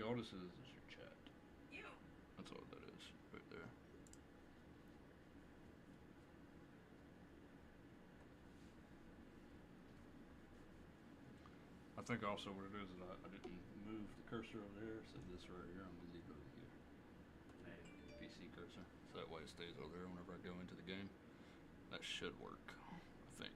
all this is your chat. That's all that is right there. I think also what it is I didn't move the cursor over there, so this right here, I'm going to leave it over here. PC cursor. So that way it stays over there whenever I go into the game. That should work, I think.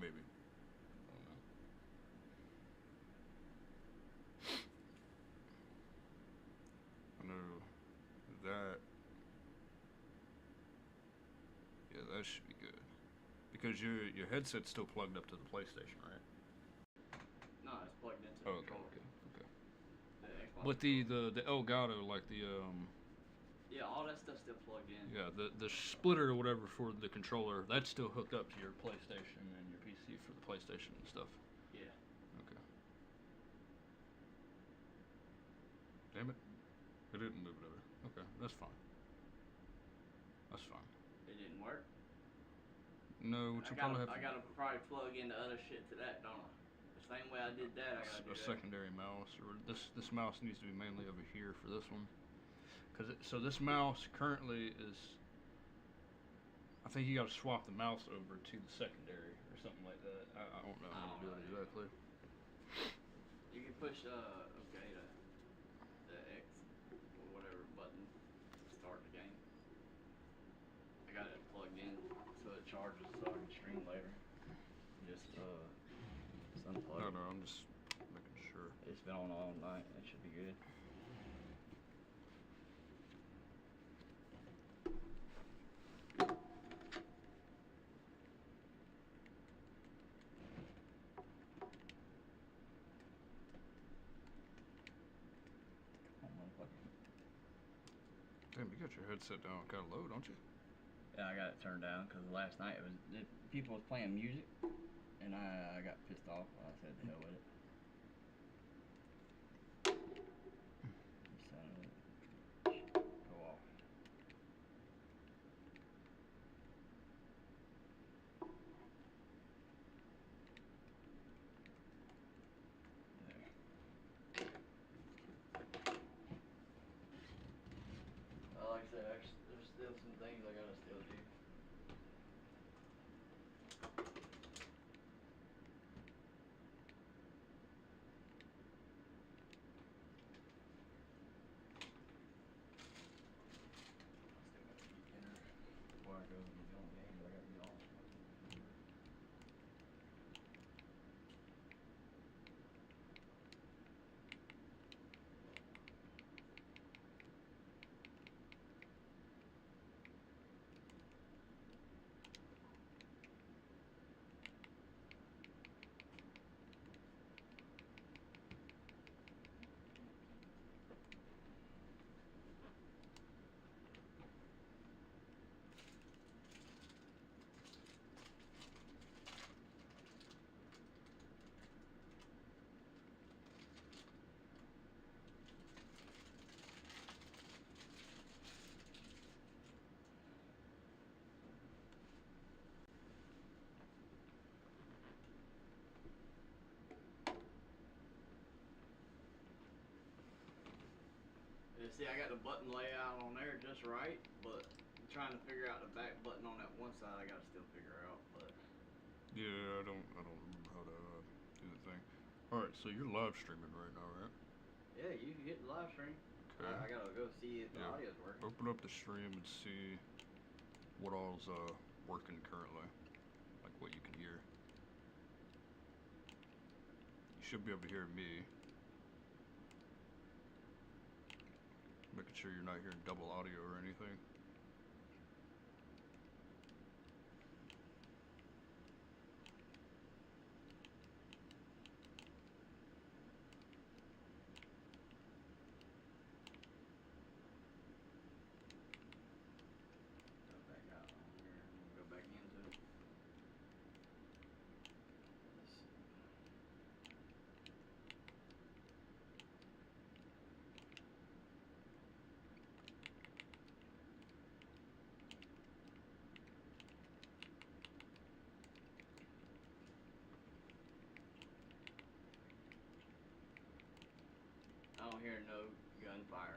Maybe. I don't know. I know that. Yeah, that should be good. Because your headset's still plugged up to the PlayStation, right? No, it's plugged into the okay, controller. okay. The Xbox But the Elgato, like the yeah, all that stuff's still plugged in. yeah, the splitter or whatever for the controller, that's still hooked up to your PlayStation and your PC for the PlayStation and stuff. Yeah. Okay. Damn it. It didn't move it over. Okay, that's fine. That's fine. It didn't work. No, what you probably have I gotta probably plug into other shit to that, don't I? The same way I did that, I gotta do a that. secondary mouse, or this mouse needs to be mainly over here for this one. So this mouse currently is, I think you got to swap the mouse over to the secondary or something like that. I don't know how to do it exactly. You can push okay the X or whatever button to start the game. I got it plugged in so it charges so I can stream later. Just unplug. No, I'm just making sure. It's been on all night. It should be good. Damn, you got your headset down kind of low, don't you? Yeah, I got it turned down because last night people was playing music, and I got pissed off. I said, "The hell with it." Go off. Like I said, there's still some things I gotta still do. Before I go to the game, I gotta get off. Yeah, see, I got the button layout on there just right, but I'm trying to figure out the back button on that one side. I gotta still figure out, but Yeah, I don't remember how to do the thing. All right, so you're live streaming right now, right? yeah, you can hit the live stream. Okay. I gotta go see if the audio's working. Open up the stream and see what all's working currently, like what you can hear. You should be able to hear me. Making sure you're not hearing double audio or anything. Go back out on here and go back into it. Let's see. hear no gunfire.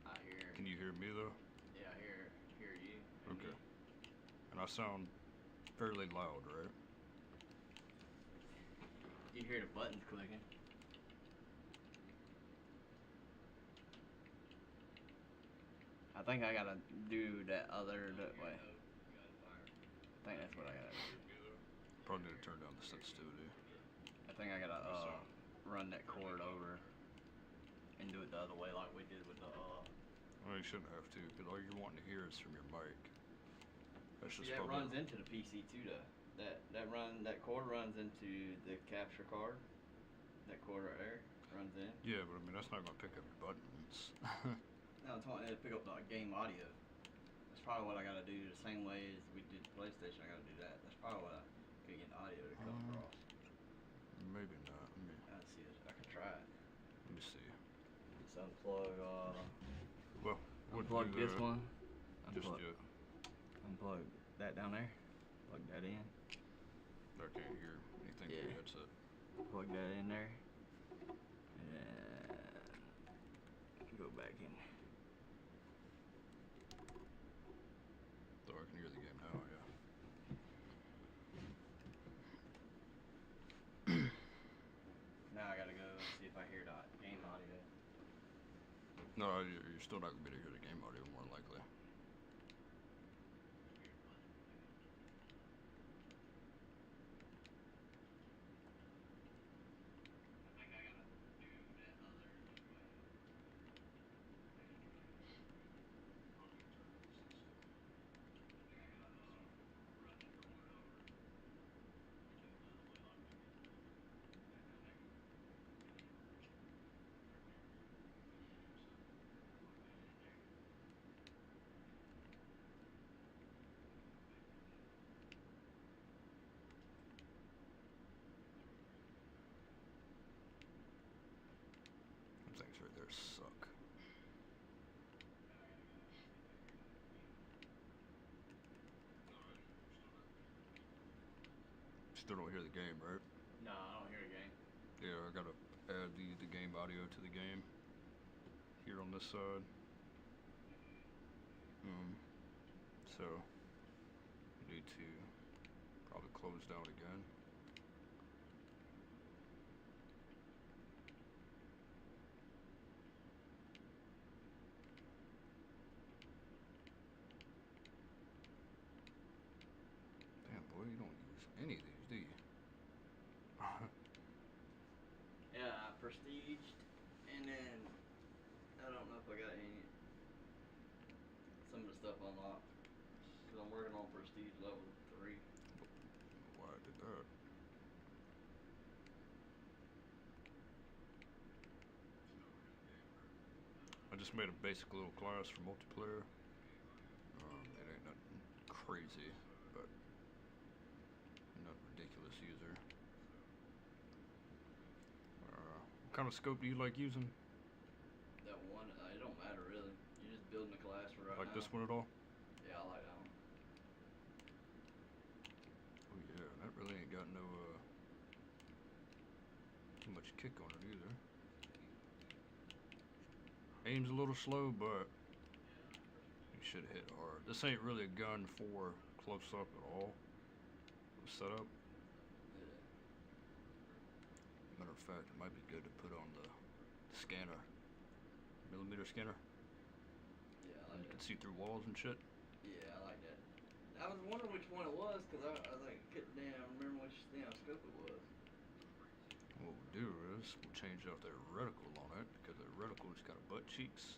I hear. Can you hear me though? Yeah, I hear you. And Okay. me. And I sound fairly loud, right? You hear the buttons clicking. I think I gotta do that other that way. I think that's what I gotta do. Probably need to turn down the sensitivity. I think I gotta run that cord over and do it the other way like we did with the Well, you shouldn't have to, because all you're wanting to hear is from your mic. That's just yeah, it probably. runs into the PC too though. That cord runs into the capture card. That cord right there runs in. Yeah, but I mean, that's not going to pick up your buttons. No, it's wanting to pick up the game audio. That's probably what I gotta do the same way as we did the PlayStation. I gotta do that. That's probably what I could get the audio to come across. Maybe not. Let's see. I can try it. Let me see. Just unplug. Well, Unplug this one. Just Unplug, yet. unplug that down there. Plug that in. I can't hear anything Yeah. through your headset. Plug that in there. And go back in. Though I can hear the game now, yeah. Now I gotta go and see if I hear the game audio. No, you're still not going to be able to hear the game audio, more than likely. Them things right there suck. Still don't hear the game, right? No, I don't hear a game. Yeah, I gotta add the game audio to the game here on this side. So need to probably close down again. Damn, boy, you don't use any of these, do you? Yeah, I prestiged, and then I don't know if I got some of the stuff unlocked because I'm working on prestige level 3. Why I did that? I just made a basic little class for multiplayer. It ain't nothing crazy, but not ridiculous user. What kind of scope do you like using? That one, it don't matter really. You're just building a class for right Like now. this one at all? Yeah, I like that one. Oh yeah, that really ain't got no too much kick on it either. Aim's a little slow, but you should hit hard. This ain't really a gun for close up at all. Setup. Yeah. Matter of fact, it might be good to put on the scanner, millimeter scanner. Yeah, I You like can that. see through walls and shit. Yeah, I like that. I was wondering which one it was because I like couldn't remember which scope it was. What we'll do is we'll change out the reticle on it because the reticle's got a butt cheeks.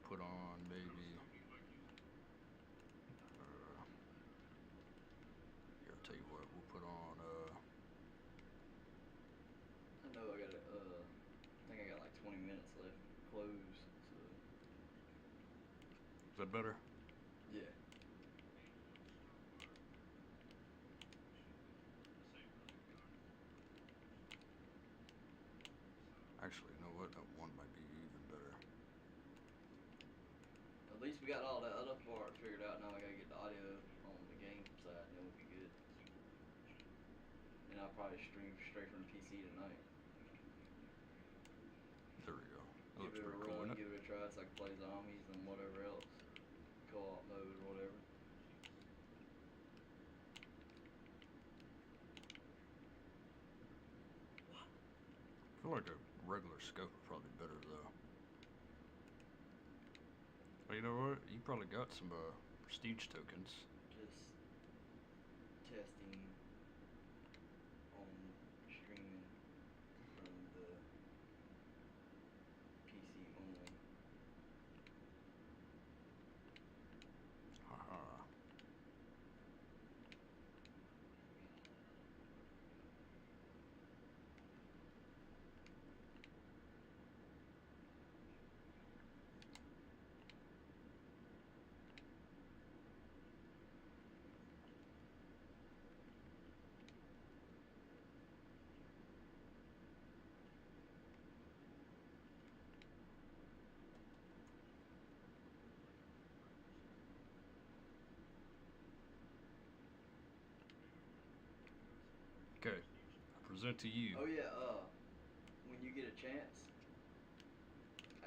Put on maybe here, I'll tell you what, we'll put on I know I got I think I got like 20 minutes left. Close. So. is that better? Yeah. Actually, you know what? That one might be even better. At least we got all that other part figured out. Now I gotta get the audio on the game side, and then we'll be good. And I'll probably stream straight from the PC tonight. There we go. it a pretty cool, run, isn't it? give it a try. It's like play zombies and whatever else, co-op mode or whatever. I feel like a regular scope would probably be better though. Well, you know what? You probably got some prestige tokens. Just testing on streaming from the PC only. Haha. Okay, I present to you. Oh yeah, when you get a chance,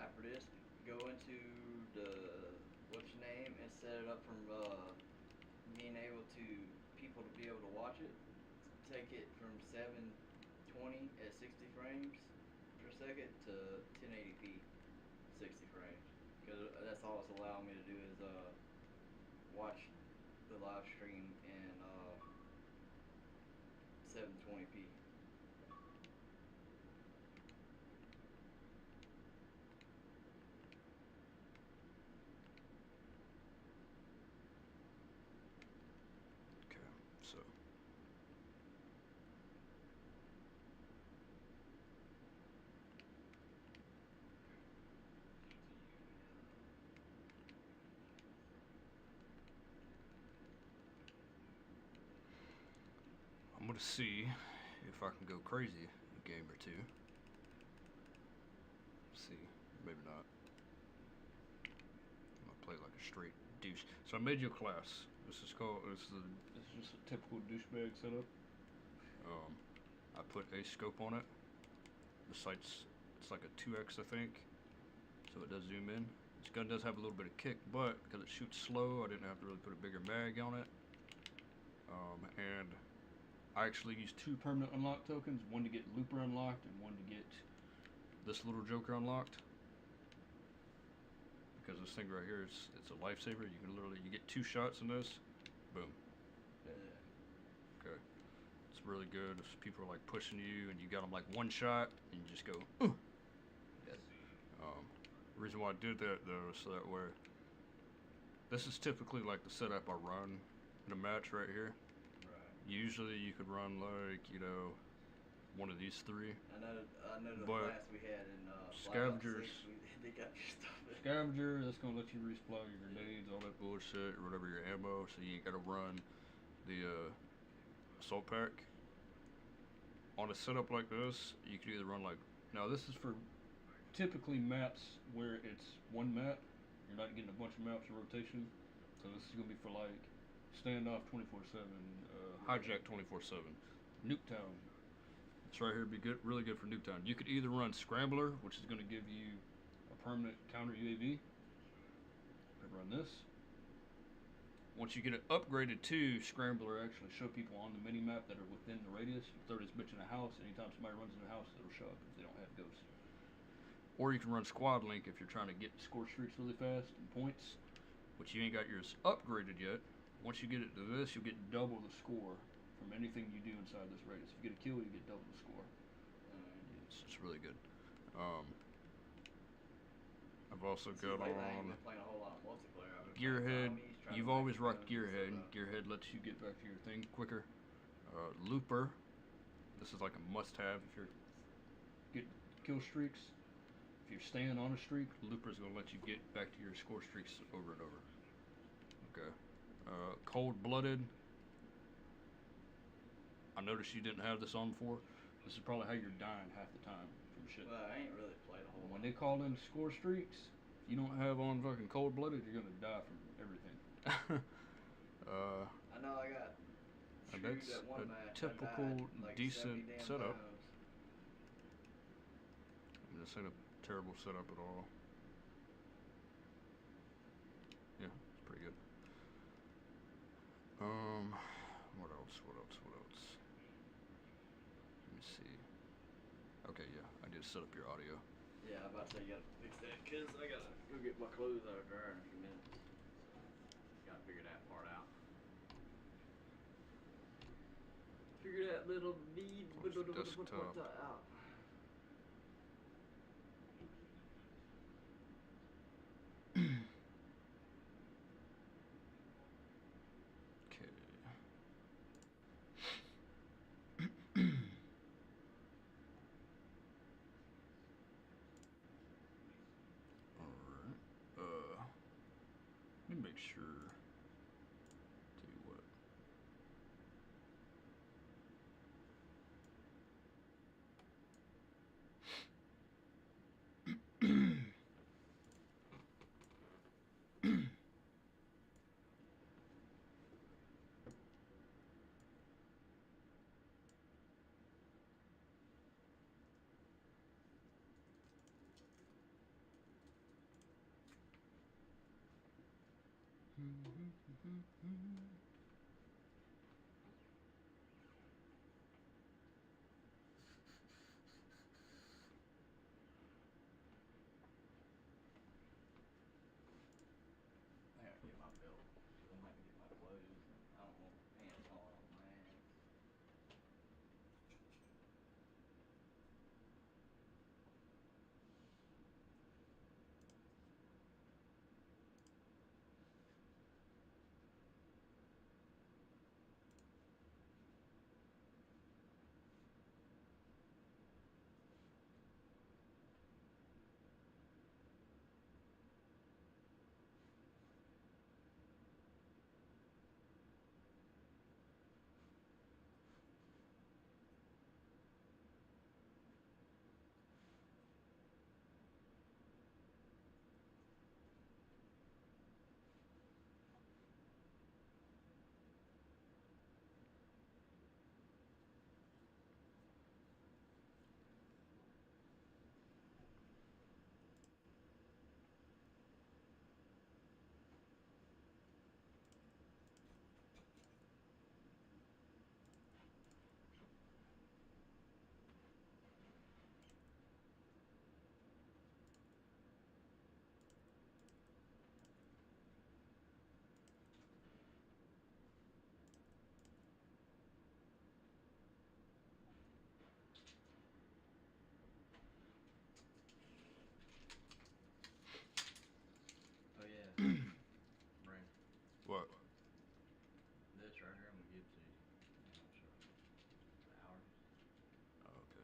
after this, go into the what's your name and set it up from being able to people to be able to watch it. Take it from 720 at 60 frames per second to 1080p 60 frames, because that's all it's allowing me to do is watch the live stream in 720p. Okay, so I'm gonna see if I can go crazy a game or two. See, maybe not. I'm gonna play like a straight douche. So I made you a class. This is just a typical douchebag setup. I put a scope on it. The sight's it's like a 2x I think, so it does zoom in. This gun does have a little bit of kick, but because it shoots slow, I didn't have to really put a bigger mag on it. And I actually used 2 permanent unlock tokens, one to get Looper unlocked and one to get this little joker unlocked. Because this thing right here is it's a lifesaver. You can literally you get 2 shots in this, boom. Okay, it's really good. If people are like pushing you and you got them like 1 shot and you just go, ooh. The reason why I did that though is so that way. This is typically like the setup I run in a match right here. Right. Usually you could run like, you know, one of these 3. I know the But class we had in scavengers, they got your stuff in. scavenger, that's gonna let you resupply your grenades, all that bullshit, or whatever your ammo. So you ain't gotta run the assault pack. On a setup like this, you could either run like now. This is for typically maps where it's one map. You're not getting a bunch of maps in rotation. So this is gonna be for like standoff 24/7, hijack 24/7, Nuketown. It's right here. Be good, really good for Nuketown. You could either run Scrambler, which is gonna give you a permanent counter UAV. Could run this. Once you get it upgraded to Scrambler, actually show people on the mini map that are within the radius. You throw this bitch in a house. Anytime somebody runs in the house, it'll show up if they don't have ghosts. Or you can run Squad Link if you're trying to get score streaks really fast and points, which you ain't got yours upgraded yet. Once you get it to this, you'll get double the score from anything you do inside this radius. If you get a kill, you get double the score. It's really good. I've also got Lately, I on ain't been playing a whole lot of multiplayer. I've been Gearhead. playing zombies, You've always rocked Gearhead. Gearhead lets you get back to your thing quicker. Looper. This is like a must-have if you're getting kill streaks. If you're staying on a streak, Looper's gonna let you get back to your score streaks over and over. Okay. Cold-blooded. I noticed you didn't have this on before. This is probably how you're dying half the time from shit. Well, I ain't really played a whole lot. When they call in score streaks, if you don't have on fucking cold-blooded, you're gonna die from everything. I know I got that's at one a match. typical like decent setup. times. This ain't a terrible setup at all. Yeah, it's pretty good. What else? What else? What else? Let me see. Okay, yeah, I did set up your audio. Yeah, I'm about to say you gotta fix that because I gotta go get my clothes out of the dryer in a few minutes. So, gotta figure that part out. Figure that little Desktop. out. Okay. Alright. Let me make sure. Tell you what. I gotta get my belt. I'm gonna get my clothes. I don't want pants on my ass. Oh yeah. Brandon. What? This right here I'm gonna give to you. And I'll show you. The hours. Oh, okay.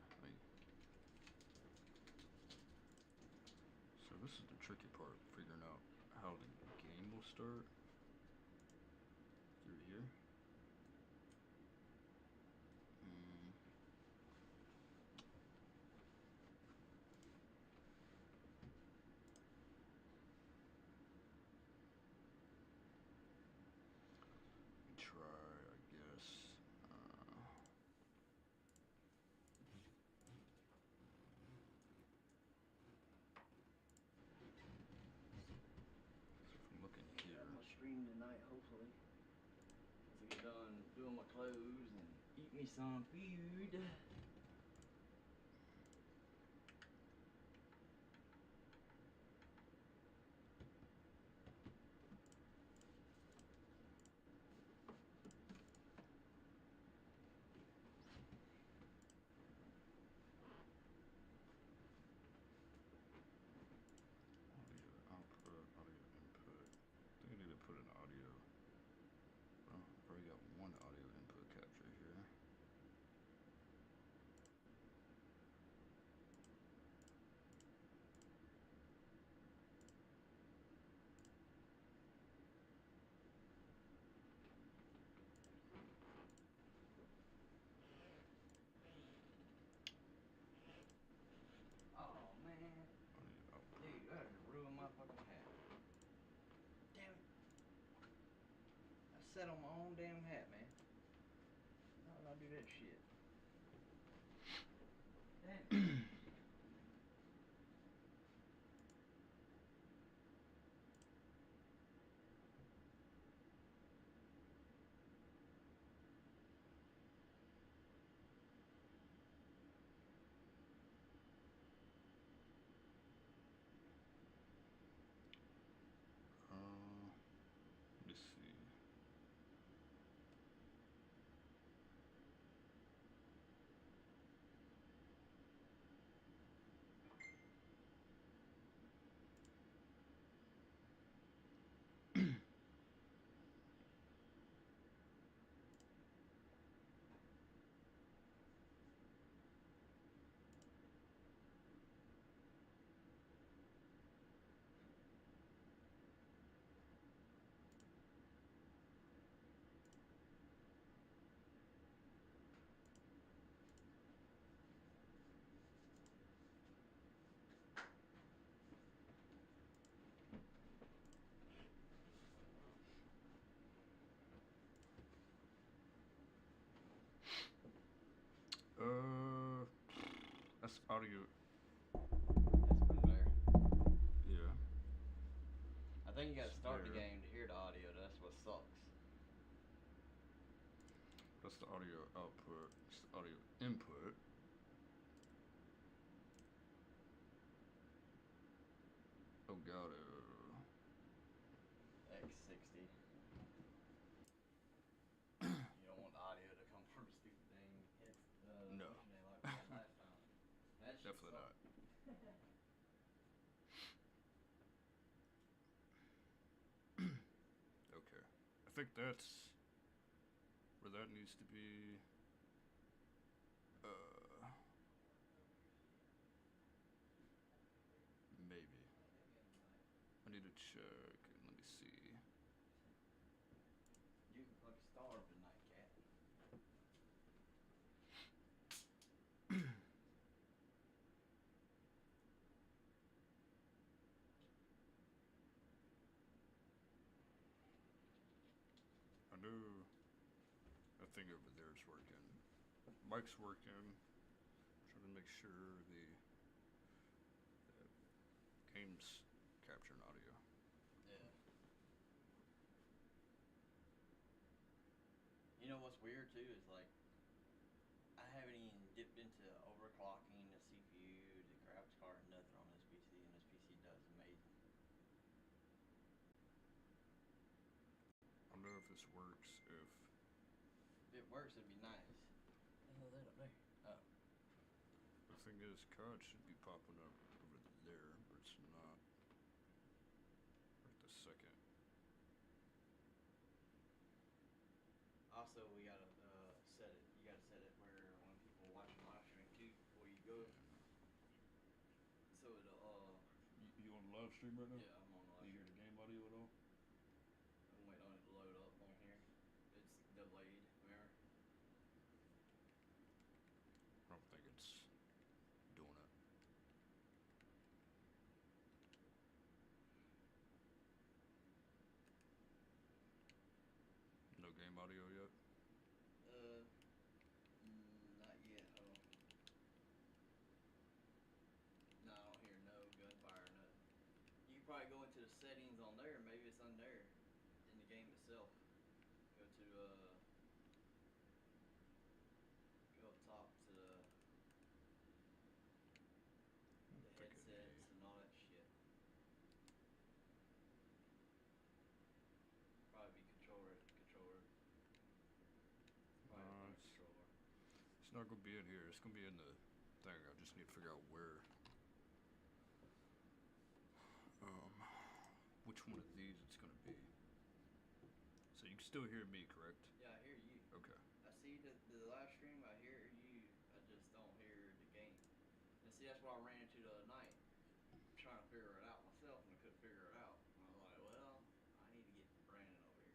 So this is the tricky part, figuring out how the game will start. Through here. Mm. Try, I guess. So if I'm looking here. I'm gonna stream tonight, hopefully. Once I get done doing my clothes and eat me some food. Audio output, audio input. I think I need to put an audio. Well, I've already got one audio input capture here. Oh man. Audio output. Dude, that just ruined my fucking hat. Damn it. I sat on my own damn hat, man. How did I do that shit? Damn it. audio. It's been there. Yeah. I think you gotta It's start the there. game to hear the audio. That's what sucks. That's the audio output. It's the audio input. Oh god. X60. You don't want the audio to come from the stupid thing. It's No. pushing it like we had last time. That shit Definitely not. sucked. Okay. I think that's where that needs to be. Maybe. I need to check and let me see. You can fucking starve tonight, cat. I know that thing over there is working. Mic's working. Trying to make sure the game's capturing audio. Yeah. You know what's weird too is like I haven't even dipped into overclocking the CPU, the graphics card, nothing on this PC, and this PC does amazing. I don't know if this works. If it works, it'd be nice. What the hell is that up there? Oh. The thing is, COD should be popping up over there, but it's not. Right this second. Also, we gotta set it. You gotta set it where when people watching live stream too, before you go, so it'll. You on live stream right now? Yeah, I'm on live You hear stream. the game audio at all? I'm waiting on it to load up on here. It's delayed. Remember? I don't think it's doing it. No game audio yet? Not yet. Hold on. No, I don't hear no gunfire or nothing. You can probably go into the settings on there. Maybe it's on there in the game itself. Go to go up top to the headsets and all that shit. Probably be controller. Probably find a controller. It's not gonna be in here. It's gonna be in the thing. I just need to figure out where. Which one of these it's gonna be. So you can still hear me, correct? Yeah, I hear you. Okay. I see the live stream. I hear you. I just don't hear the game. And see, that's what I ran into the other night. Trying to figure it out myself, and I couldn't figure it out. And I was like, well, I need to get Brandon over here.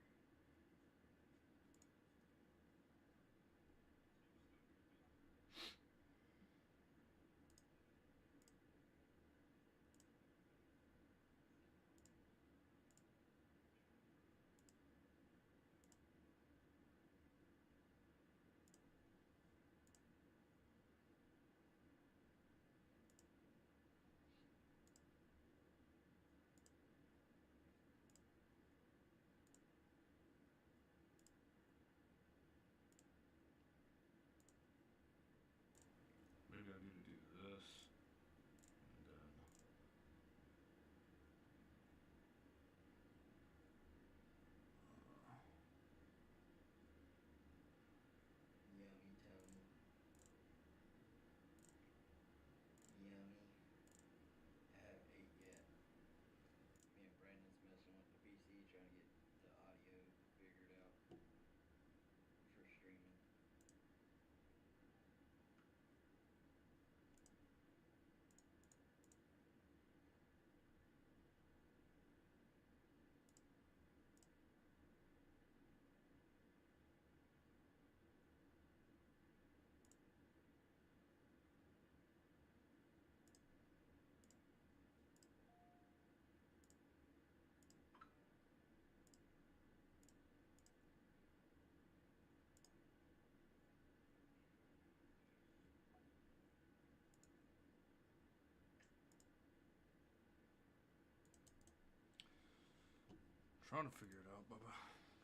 Trying to figure it out, Bubba.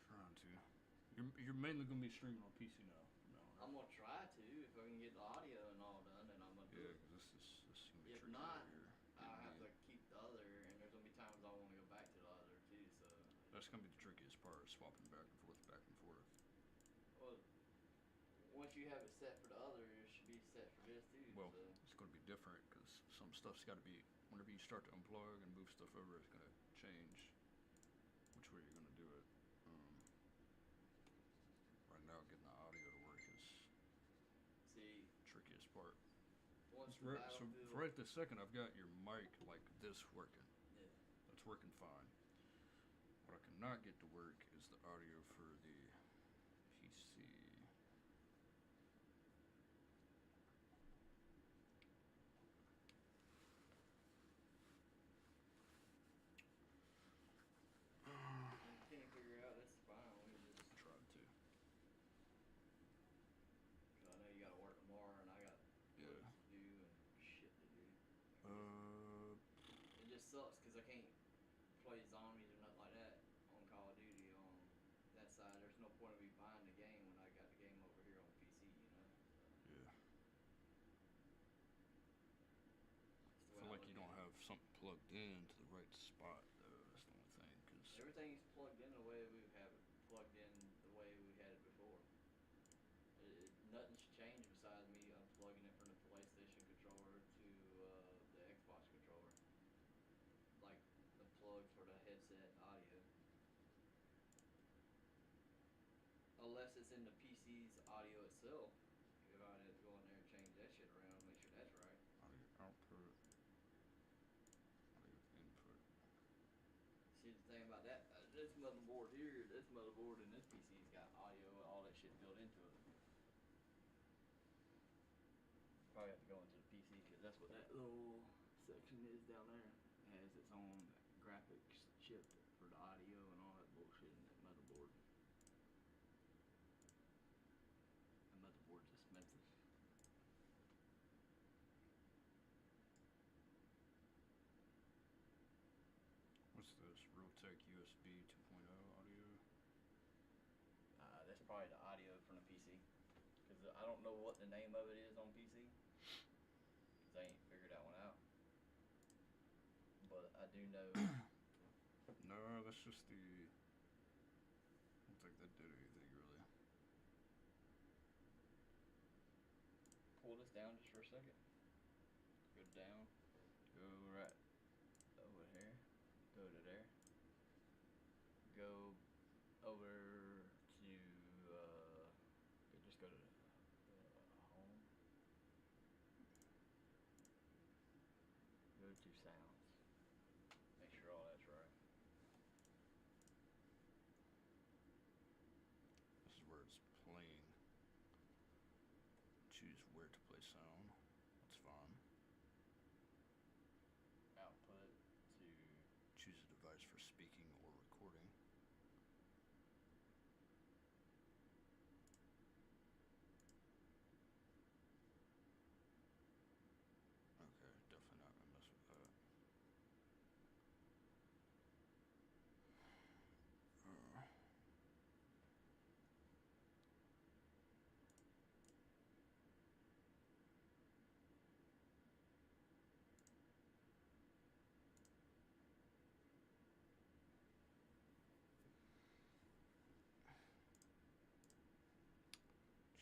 Trying to. You're mainly gonna be streaming on PC now. From now on, I'm right? gonna try to if I can get the audio and all done, then I'm gonna do Yeah, it. because this is gonna be If tricky not, over here. I'll have to keep the other, and there's gonna be times I want to go back to the other too. So That's gonna be the trickiest part, swapping back and forth, back and forth. well, once you have it set for the other, it should be set for this too. Well, So it's gonna be different because some stuff's got to be. Whenever you start to unplug and move stuff over, it's gonna change which way you're gonna do it. Right now, getting the audio to work is see, trickiest part. once the Right, so Battlefield, right this second, I've got your mic like this working. yeah, That's working fine. What I cannot get to work is the audio for the PC. if you can't figure it out, that's fine. We just, Tried to. 'cause I know you gotta work tomorrow, and I got Yeah. work to do and shit to do. It just sucks because I can't play zombies or nothing like that on Call of Duty on that side. There's no point of me buying the game when I got the game over here on PC, you know? So Yeah. that's the I way feel like look you don't at it. have something plugged in to the right spot though. That's the only thing. Cause Everything's plugged in the way we have it plugged in the way we had it before. Nothing's changed besides me unplugging it from the PlayStation controller to the Xbox controller. Like the plug for the headset audio. Unless it's in the PC's audio itself. If I'd have to go in there and change that shit around, make sure that's right. audio output, audio input. See the thing about that, this motherboard here, this motherboard and this PC's got audio and all that shit built into it. Probably have to go into the PC because that's what that little section is down there. It has its own graphics chip for the audio and all that bullshit in that motherboard. The motherboard's expensive. What's this? Realtek USB 2.0 audio. That's probably the audio from the PC. Because I don't know what the name of it is on PC. Because I ain't figured that one out. But I do know. No, that's just the. I don't think that did anything really. Pull this down just for a second. Go down. Go right over here. Go to there. Go over to. Just go to home. Go to sounds. Make sure all that's right. This is where it's playing. Choose where to play sound. That's fine. Output to. Choose a device for speaking or recording. Okay, definitely not gonna mess with that.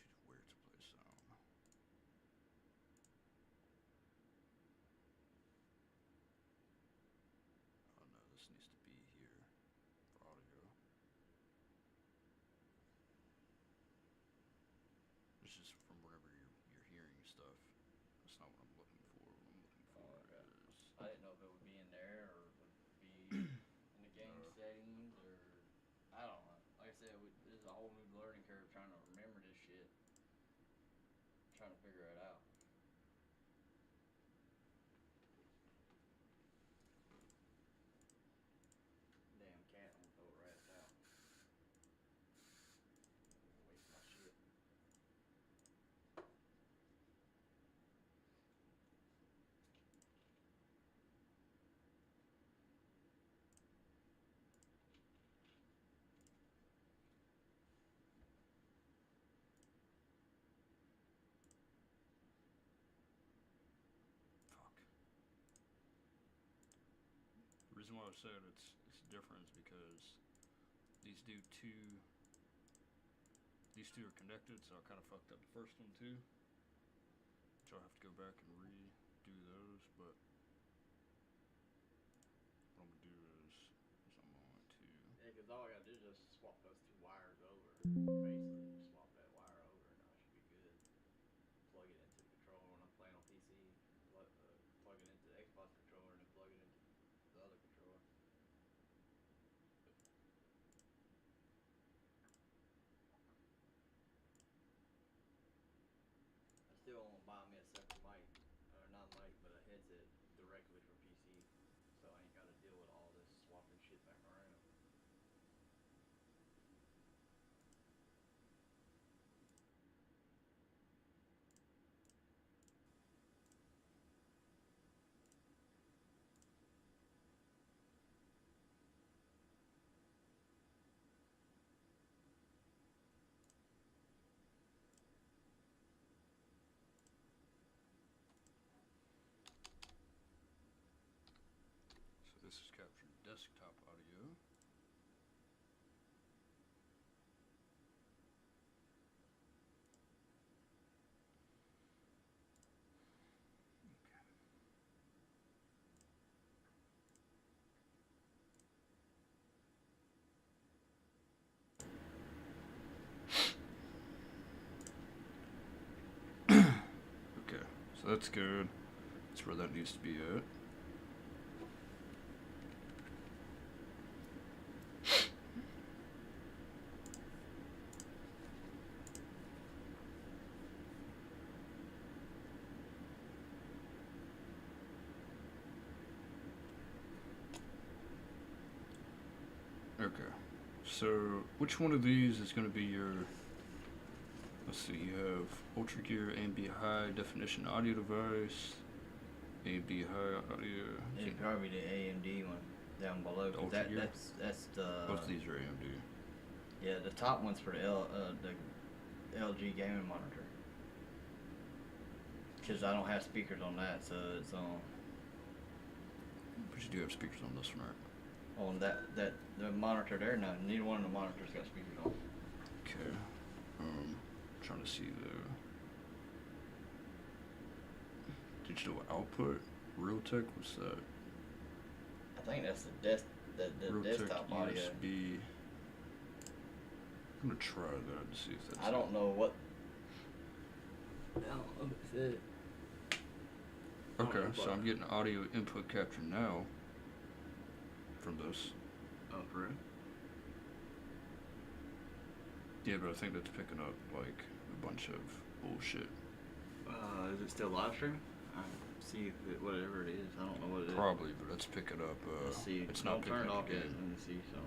Choose where to play sound. Oh no, this needs to be here for audio. This is from wherever you're hearing stuff. That's not what I'm looking for. What I'm looking for Okay. is I didn't know if it would be in there or would be in the game settings or I don't know. Like I said, this is a whole new learning curve trying to remember this shit. Trying to figure it out. Damn cat, I'm gonna throw it rats out. Waste my shit. reason why I said it's different is because these two are connected, so I kind of fucked up the first one too. So I'll have to go back and redo those, but what I'm gonna do is I'm going to Yeah, because all I gotta do is just swap those two wires over. Basically, just swap that wire over, and I should be good. Plug it into the controller when I'm playing on PC. Plug it into the Xbox controller, and then plug it into the other controller. I still want to buy me a separate mic, or not mic, but a headset directly for PC, so I ain't got to deal with all this swapping shit back around. so this is capturing desktop audio. Okay, so that's good. That's where that needs to be at. Okay, so which one of these is going to be your, let's see, you have Ultra Gear AMB high definition audio device, AMD high audio. It'd probably be the AMD one down below. The Ultra Gear? That's the. Both of these are AMD. Yeah, the top one's for the LG gaming monitor. Because I don't have speakers on that, so it's on. But you do have speakers on this one, right? On the monitor there, no, neither one of the monitors got speakers on. Okay. Trying to see the digital output. Realtek, what's that? I think that's the Realtek desktop audio. USB. I'm gonna try that to see if that's. I don't know what. I don't know if it's it. Okay, so I'm getting audio input capture now from this. Oh, for real? Yeah, but I think that's picking up like a bunch of bullshit. Is it still live streaming? See whatever it is. I don't know what it is. Probably, but let's pick it up. Let's see. It's not picking turn it up off the yet. game. Let me see. So.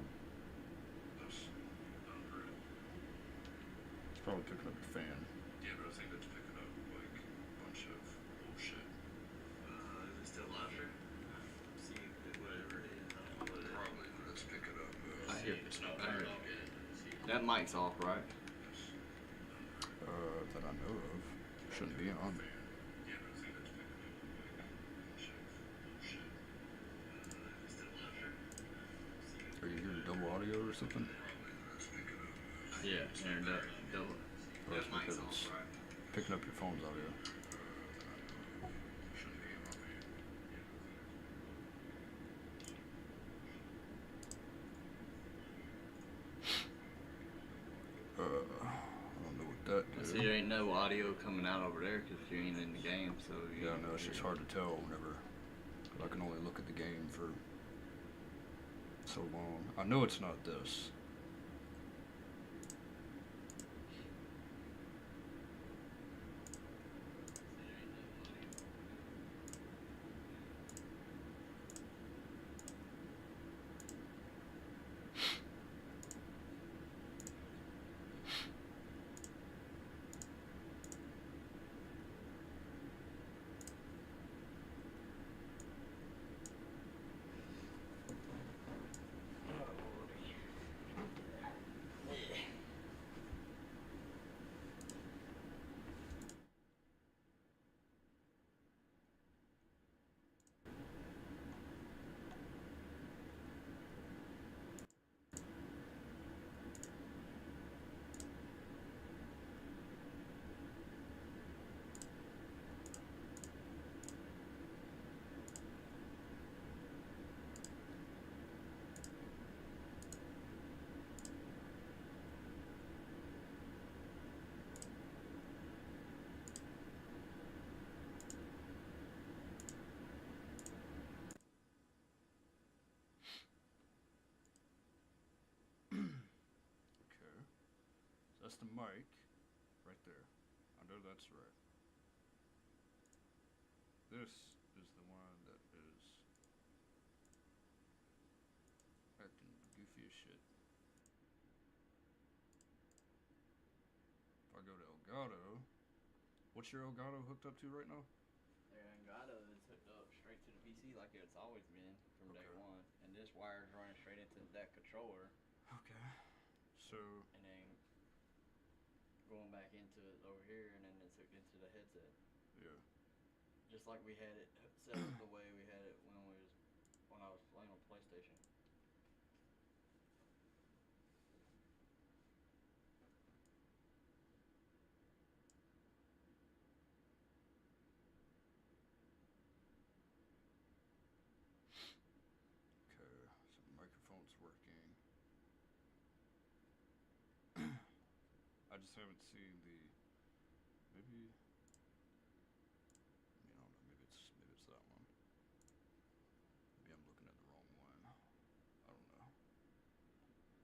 It's probably picking up your fan. Yeah, but I think that's picking up like a bunch of bullshit. Is it still live streaming? See whatever it is. I don't know what it is. Probably, but let's pick it up. I hear it. It's not picking up yet. That mic's off, right? That I know of. Shouldn't be on. Are you hearing double audio or something? Yeah, and double. Or it's because it's picking up your phone's audio. I don't know what that did. See, there ain't no audio coming out over there because you ain't in the game, so you. Yeah, no, it's just hard to tell whenever I can only look at the game for so long. I know it's not this. that's the mic right there. I know that's right. This is the one that is acting goofy as shit. If I go to Elgato, what's your Elgato hooked up to right now? Their Elgato is hooked up straight to the PC like it's always been from day Okay. one, and this wire is running straight into that controller, Okay. So, and then going back into it over here, and then it's hooked into the headset. yeah. Just like we had it set up the way we had it when I was playing on PlayStation. Okay, so the microphone's working. I just haven't seen the. Maybe. I mean, I don't know. Maybe it's that one. Maybe I'm looking at the wrong one. I don't know.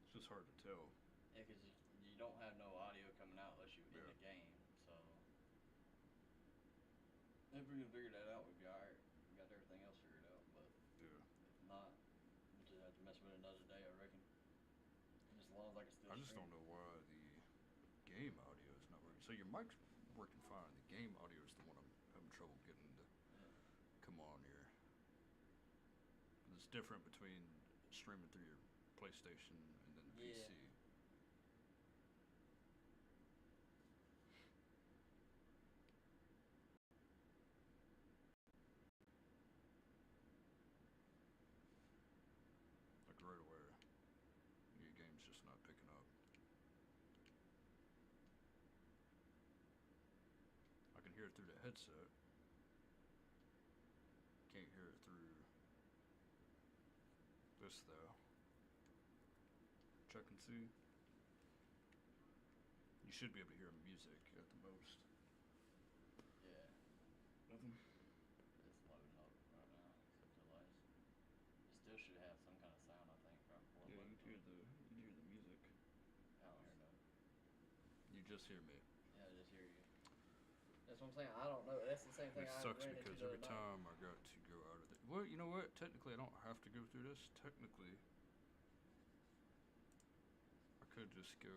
It's just hard to tell. Yeah, because you don't have no audio coming out unless you're in Yeah. the game. So if we can figure that out, we'd be alright. We got everything else figured out, but Yeah. if not, we'll just have to mess with it another day, I reckon. Just as long as I can still. I just stream. don't know why the game audio is not working. So your mic's working fine. The game audio is the one I'm having trouble getting to come on here. It's different between streaming through your PlayStation and then the Yeah. PC. Like right away, your game's just not picking up. I can hear it through the headset. Can't hear it through this though. Check and see. You should be able to hear music at the most. Yeah. Nothing. It's loading up right now. Except the lights. It still should have some kind of sound, I think, right before. Yeah, you can hear the music. I don't hear no. You just hear me. Yeah, I just hear you. That's what I'm saying. I don't know. That's the same thing. It I sucks ran into because the every other night. time I got to go out of the. Well, you know what? Technically, I don't have to go through this. Technically, I could just go.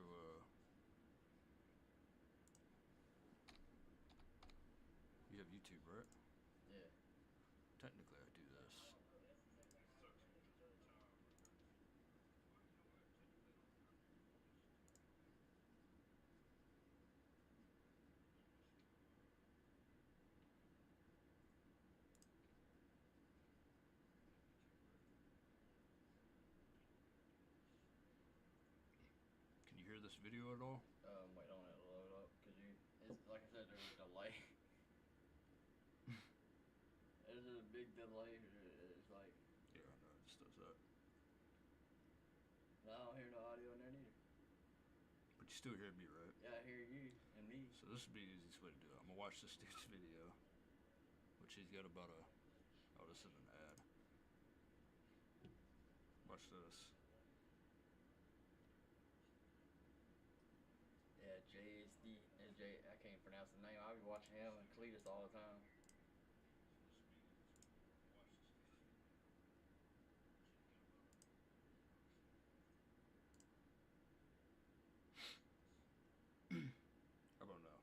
You have YouTube, right? Yeah. Technically, I do this. Can you hear this video at all? Wait on it to load up because it's like I said, there's a delay. There's a big delay. It's like Yeah, I know. It just does that. I don't hear no audio in there neither. But you still hear me, right? Yeah, I hear you and me. So this would be the easiest way to do it. I'm gonna watch this dude's video, which he's got about a. Oh, this is an ad. Watch this. Yeah, JSD and I can't pronounce the name. I be watching him and Cletus all the time. How about now?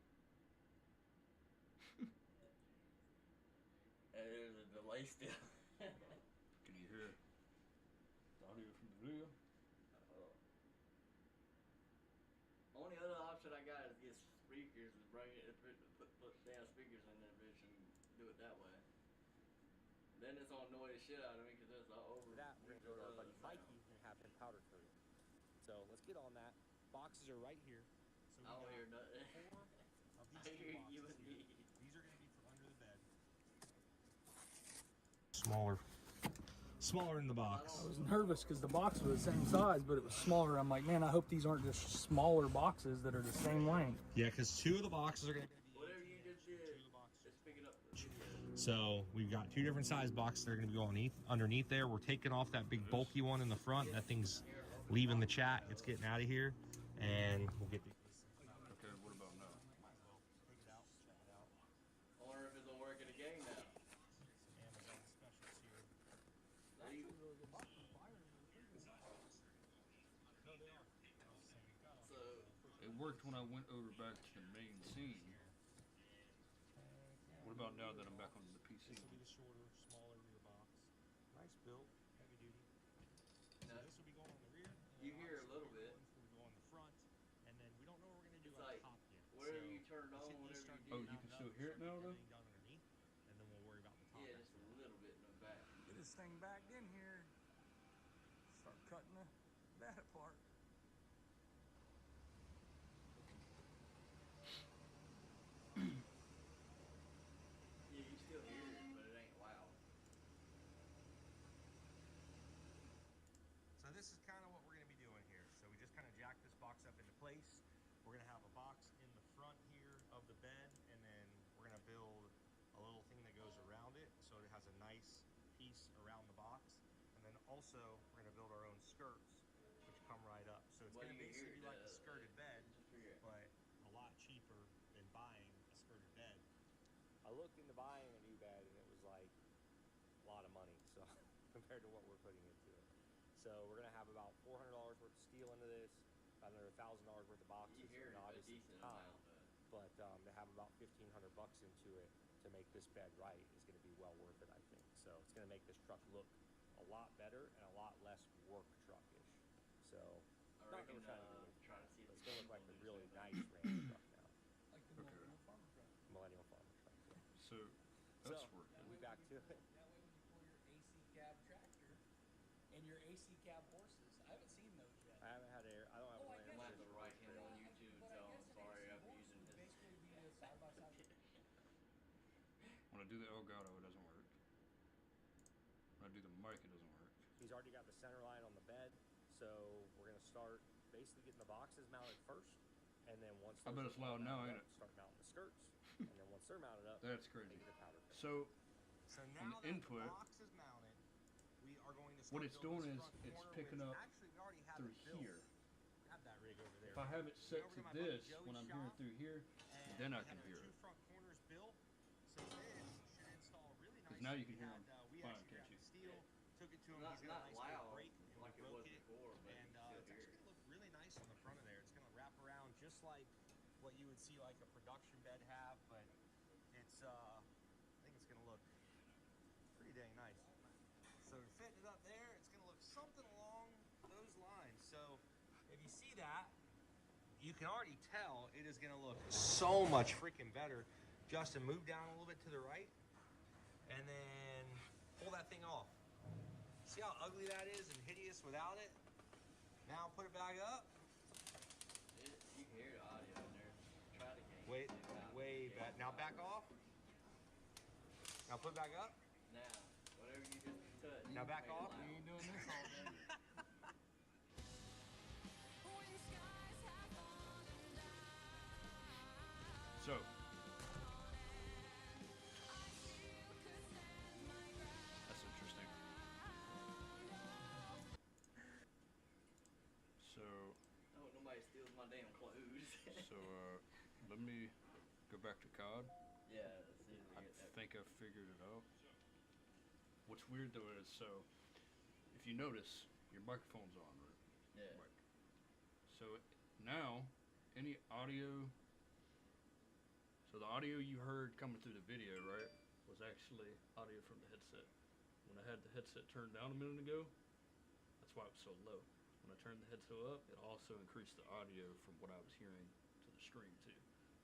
And there's a delay still. Can you hear the audio from the video? Only other option I got is get speakers and bring it, put down speakers in there, bitch, and do it that way. Then it's gonna annoy the shit out of me because it's all over. For that, we're gonna go to our buddy Mikey and have him powder coat it. So let's get on that. Boxes are right here. So I don't hear nothing. 4 of I these hear two you boxes and here. me. These are gonna be for under the bed. Smaller in the box. I was nervous because the box was the same size, but it was smaller. I'm like, man, I hope these aren't just smaller boxes that are the same length. Yeah, because 2 of the boxes are gonna be Whatever you just did, just pick it up. So we've got 2 different size boxes that are going to go underneath there. We're taking off that big bulky one in the front. That thing's leaving the chat. It's getting out of here, and we'll get these. worked when I went over back to the main scene. What about now that I'm back on the PC? This will be the shorter, smaller rear box. Nice build, heavy duty. So No. this will be going on the rear. And You then hear a obviously little the bit. ones will go on the front. And then we don't know what we're gonna do It's on like, top yet. whatever So you turned let's on, get whatever this started you Oh, did. you mounted can up, still hear it start now, getting though? everything done underneath, and then we'll worry about the top. Yeah, after just a that. little bit in the back. Get this thing backed in here. Start cutting the bed apart. Yeah, you still hear it, but it ain't loud. So this is kind of what we're going to be doing here. So we just kind of jack this box up into place. We're going to have a box in the front here of the bed, and then we're going to build a little thing that goes around it so it has a nice piece around the box. And then also we're going to build our own skirts, which come right up. So it's What going to do you hear? basically be like a skirted bed, Just figure it. but a lot cheaper than buying a skirted bed. I looked into buying a new bed, and it was like a lot of money, so compared to what we're putting into it. So we're gonna have about $400 worth of steel into this, about another $1,000 worth of boxes, You hear and a obviously decent time. amount, But to have about $1,500 into it to make this bed right is gonna be well worth it, I think. So it's gonna make this truck look a lot better and a lot less work truckish. So I not that reckon, we're trying to do it, try to see if it's the gonna look like people a do really something. nice Ram truck now, Like the Okay. Millennial Farmer truck. Millennial Farmer truck. Yeah. So that's So, working. we back to it. That way when you pull your AC cab tractor and your AC cab horses, I haven't seen those yet. I haven't had air. I don't have Oh, a I land I'm guess gonna have rover. to write him on But YouTube and I tell him guess an sorry AC after horse using would his. basically be a side-by-side. When I do the Elgato, it doesn't work. When I do the mic, it doesn't work. He's already got the center line on the bed, so we're gonna start basically getting the boxes mounted first, and then once I those bet are it's loud all now, mounted ain't up, it? start mounting the skirts, and then once they're mounted up, That's make crazy. it a powder coat. So So on now the that input, the box is mounted, we are going to what start it's building doing this is front it's corner, picking which up actually we already have through it built. here. Have that rig over there. If I have it set Over to to my buddy this, Joey's when I'm hearing shop, through here, and then I we can have hear our it. two front corners built, so this should install really nice. now you can hear 'em We fine, actually can't grabbed you? the steel, took it to him. Not He's got a nice loud little break, and like we it broke was it. before, but And you it's still hear actually it. gonna look really nice on the front of there. It's gonna wrap around just like what you would see like a production bed have, but it's I think it's gonna look pretty dang nice. So we're fitting it up there. It's gonna look something along those lines. So if you see that, you can already tell it is gonna look so much freaking better. Justin, move down a little bit to the right, and then pull that thing off. See how ugly that is and hideous without it? Now put it back up. You can hear the audio in there. Try the game. Wait, see how way the back. game's Now out. back off. Now put it back up. Now, whatever you just touched. Now back make it off. loud. We ain't doing this all day. So that's interesting. So I hope nobody steals my damn clothes. let me go back to COD. Yeah, let's see if we I get that. think I figured it out. What's weird though is, so if you notice, your microphone's on, right? Yeah. Mic. So now, any audio. So the audio you heard coming through the video, right, was actually audio from the headset. When I had the headset turned down a minute ago, that's why it was so low. When I turned the headset up, it also increased the audio from what I was hearing to the stream too.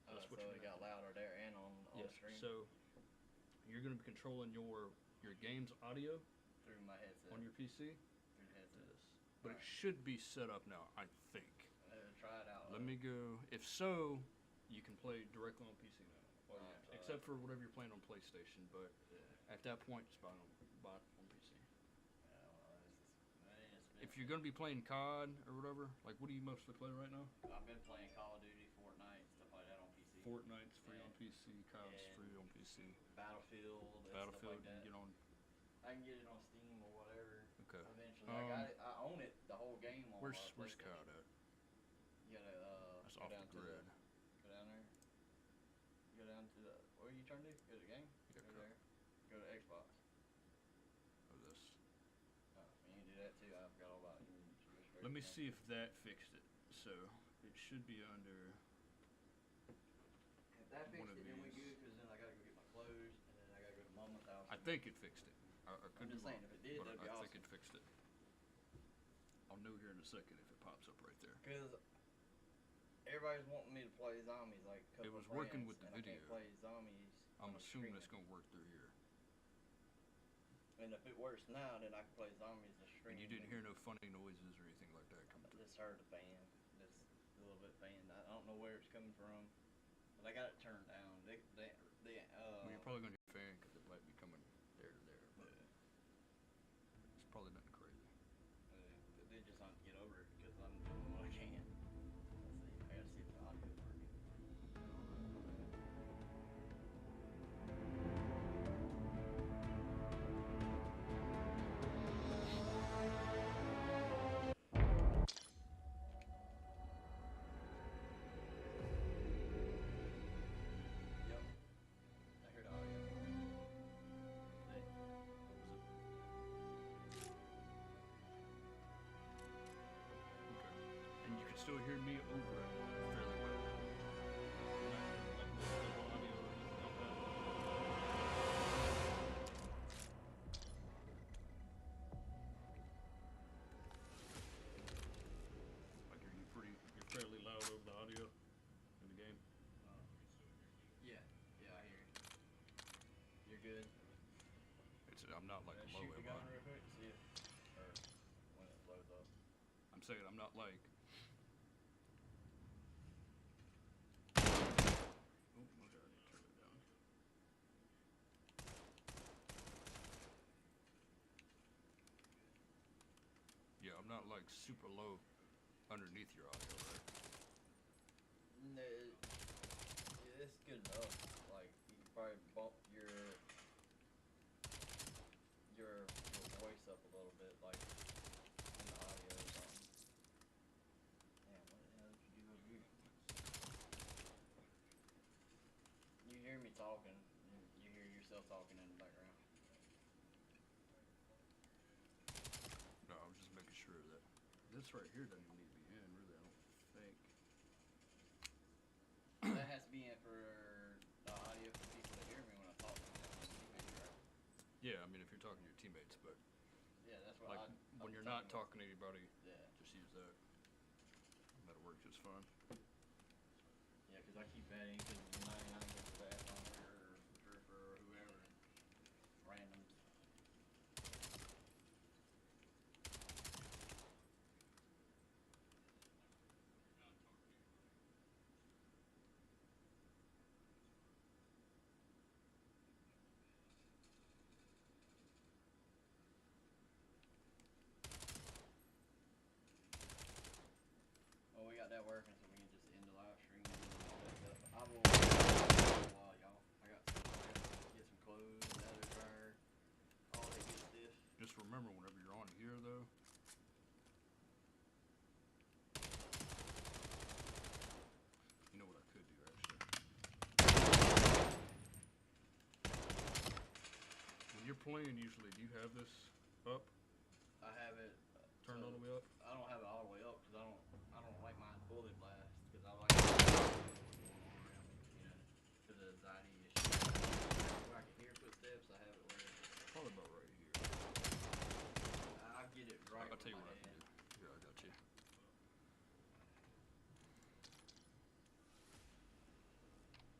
That's what So you it got louder there and on Yes. screen So you're going to be controlling your game's audio through my headset. on your PC. through the headset. Yes. But it should be set up now, I think. Try it out. Let me go. If so, you can play directly on PC now. Or, Alright, except for whatever you're playing on PlayStation. But Yeah. at that point, just buy it on PC. Yeah, well, it's If you're going to be playing COD or whatever, like what do you mostly play right now? I've been playing Call of Duty, Fortnite, stuff like that on PC. Fortnite's free on Yeah. PC. COD's Yeah. free on PC. Battlefield, and Battlefield, stuff like you can get that. on. I can get it on Steam or whatever. Okay. Eventually, I got it. I own it, the whole game on. Where's PlayStation. COD at? You gotta That's go off down the to grid. go down there. Go down to the. What are you trying to do? Go to game. Yeah, go co- there. Go to Xbox. Oh, this. Oh, you can do that too. I forgot all about it. You can just go straight Let me to see if that fixed it. So It should be under. If that One fixed of it, then we these. good, because then I gotta go get my clothes, and then I gotta go to Mama's house. I think it fixed it. I could I'm be just saying, wrong, if it did, but that'd be I awesome. think it fixed it. I'll know here in a second if it pops up right there. Because everybody's wanting me to play zombies, like a couple It was of working friends, with the and I can't video. play zombies. I'm on assuming streaming. it's gonna work through here. And if it works now, then I can play zombies and stream. And you didn't hear no funny noises or anything like that coming I through. just heard the fan. Just a little bit fan. I don't know where it's coming from. But I got it turned down. Well, you're probably gonna hear a fan because it might be coming there to there, but it's probably nothing crazy. They just have to get over it because I'm doing what I can. Let's see. I gotta see if the audio's working. Yep. I heard audio. Okay. And you can still hear me over it fairly well. Not like no double audio or anything like that. Like, you're fairly loud over the audio in the game. Yeah, I hear you. You're good. I'm not like Shoot low the at gun mine. real quick, see it, or when it loads up. I'm saying I'm not like. Oh, okay, I need to turn it down. Yeah, I'm not like super low underneath your audio, right? No, it's good enough. Like you can probably bump your voice up a little bit, like in the audio or something. Damn, what the hell did you do over here? You hear me talking. You hear yourself talking in the background. No, I was just making sure that this right here doesn't even need to be in, really. I don't think. That has to be in for the audio for people to hear me when I talk to them. Right? Yeah, I mean if you're talking to your teammates, but Yeah, that's what like I when was you're not talking talking to anybody, about. Yeah. just use that. That'll work just fine. Yeah, because I keep adding because the 99 gets that on there, or Dripper, or whoever, and randoms. Well, we got that working, so we can just end the live stream and all that stuff. I will while y'all. I got to get some clothes, another dryer, all that good stuff. Just remember whenever you're on here though. You know what I could do actually. When you're playing usually, do you have this up? I have it Turned all the way up? I don't have it all the way up because I don't like mine fully blast because I like what's going on around me, you know, because of anxiety issues. Where I can hear footsteps, I have it where Probably about right here. I get it right. I'll tell you with what I my can head. do. Here, I got you.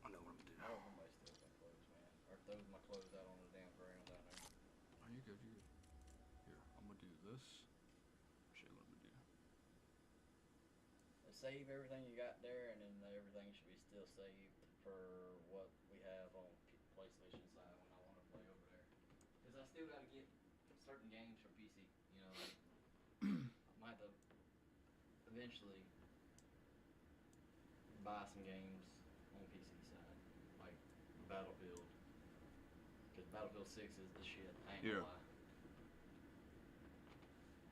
I know what I'm gonna do. I don't want somebody steals my clothes, man, or throws my clothes out on the damn ground down there. Are you good? You good? Here, I'm gonna do this. Show you what I'm gonna do. Save everything you got there, and then everything should be still saved for what we have on PlayStation side when I want to play over there. Because I still got to get certain games for PC. You know, like I might have to eventually buy some games on PC side, like Battlefield. Because Battlefield 6 is the shit. I ain't Yeah. gonna lie.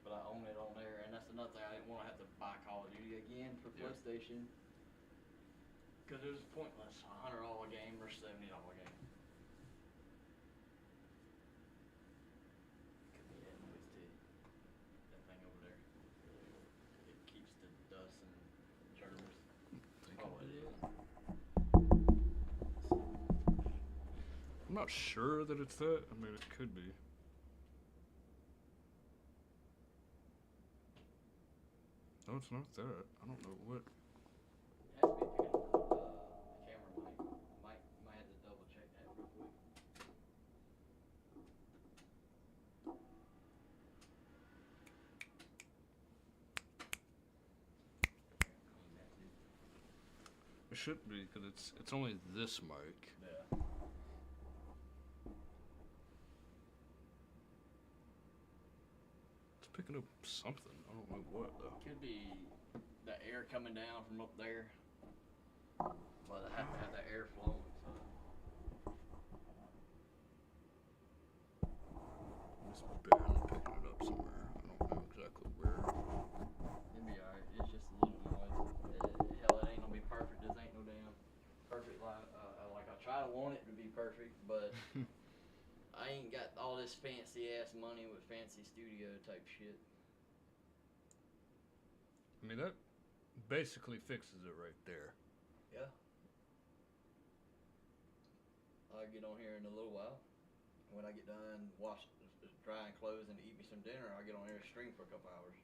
But I own it on there, and that's another thing. I didn't want to have to buy Call of Duty again for Yeah. PlayStation. Because it was pointless. $100 game or $70 game. Could be that noise too. That thing over there. It keeps the dust and germs I'm not sure that it's that. I mean, it could be. No, it's not that. I don't know what. It has to be picking up the camera might have to double check that real quick. Clean that too. It should be because it's only this mic. Yeah. It's picking up something. I don't know what though. Could be the air coming down from up there. But I have to have that air flowing, so. It's barely picking it up somewhere. I don't know exactly where. It'll be alright. It's just a little noise. Hell, it ain't gonna be perfect. This ain't no damn perfect live. Like I try to want it to be perfect, but I ain't got all this fancy ass money with fancy studio type shit. I mean, that basically fixes it right there. Yeah. I'll get on here in a little while. When I get done drying clothes and eat me some dinner, I'll get on here and stream for a couple hours.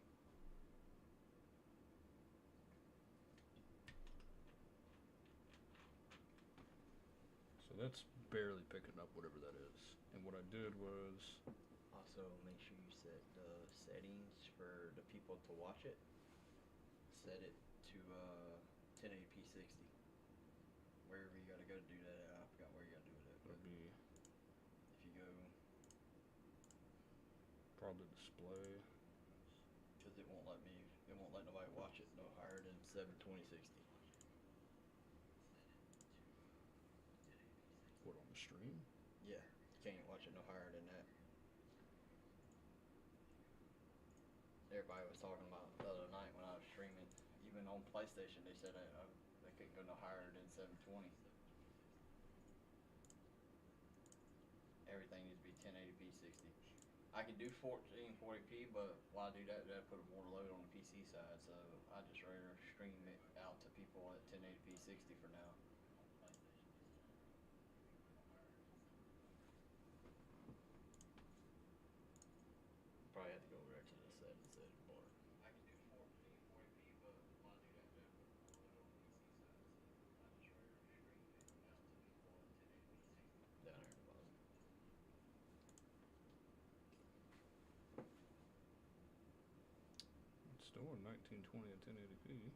So that's barely picking up whatever that is. And what I did was, Also, make sure you set the settings for the people to watch it. Set it to 1080p 60. Wherever you gotta go to do that at. I forgot where you gotta do it at. But that'd be if you go, probably display. because it won't let nobody watch it no higher than 720 60. What, on the stream? Yeah, you can't watch it no higher than that. Everybody was talking about the other night when I was streaming, even on PlayStation, they said they couldn't go no higher than 720. Everything needs to be 1080p 60. I can do 1440p, but while I do that, that'd put more load on the PC side, so I just rather stream it out to people at 1080p 60 for now. Probably have to go over there to the setting bar. I can do 1440p, but while I do that, that'd put more load on the PC side, so I just rather stream it out to people at 1080p 60. Down there at the bottom. It's still in 1920 and 1080p.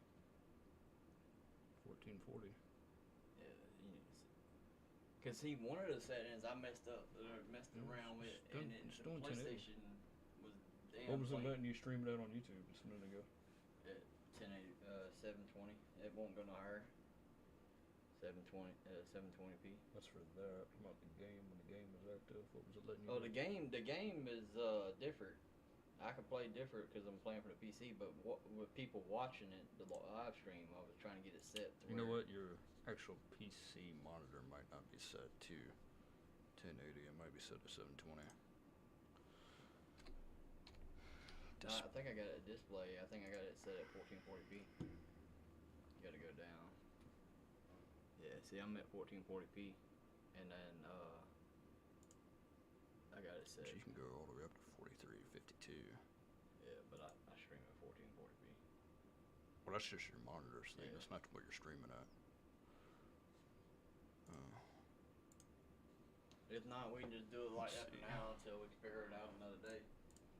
1440. Yeah, you need to see. Cause see, one of the settings I messed around with, and it's the doing 1080. PlayStation was damn. What was it clean. letting you stream it out on YouTube just a minute ago? At 720. It won't go no higher. 720p. That's for that. What about the game when the game was active? What was it letting you Oh, do? the game is different. I can play different because I'm playing for the PC, but with people watching it, the live stream, I was trying to get it set. To You know where what? Your actual PC monitor might not be set to 1080. It might be set to 720. I think I got it at display. I think I got it set at 1440p. You gotta go down. Yeah, see, I'm at 1440p, and then I got it set. But you can go all the way up to 43, 52. Yeah, but I stream at 1440p. Well, that's just your monitor's thing. Yeah. That's not what you're streaming at. If not, we can just do it like Let's that for see. now until we can figure it out another day.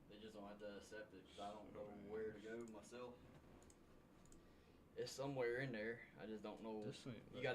They just don't have to accept it because I don't know where to go myself. It's somewhere in there. I just don't know. This ain't You letting got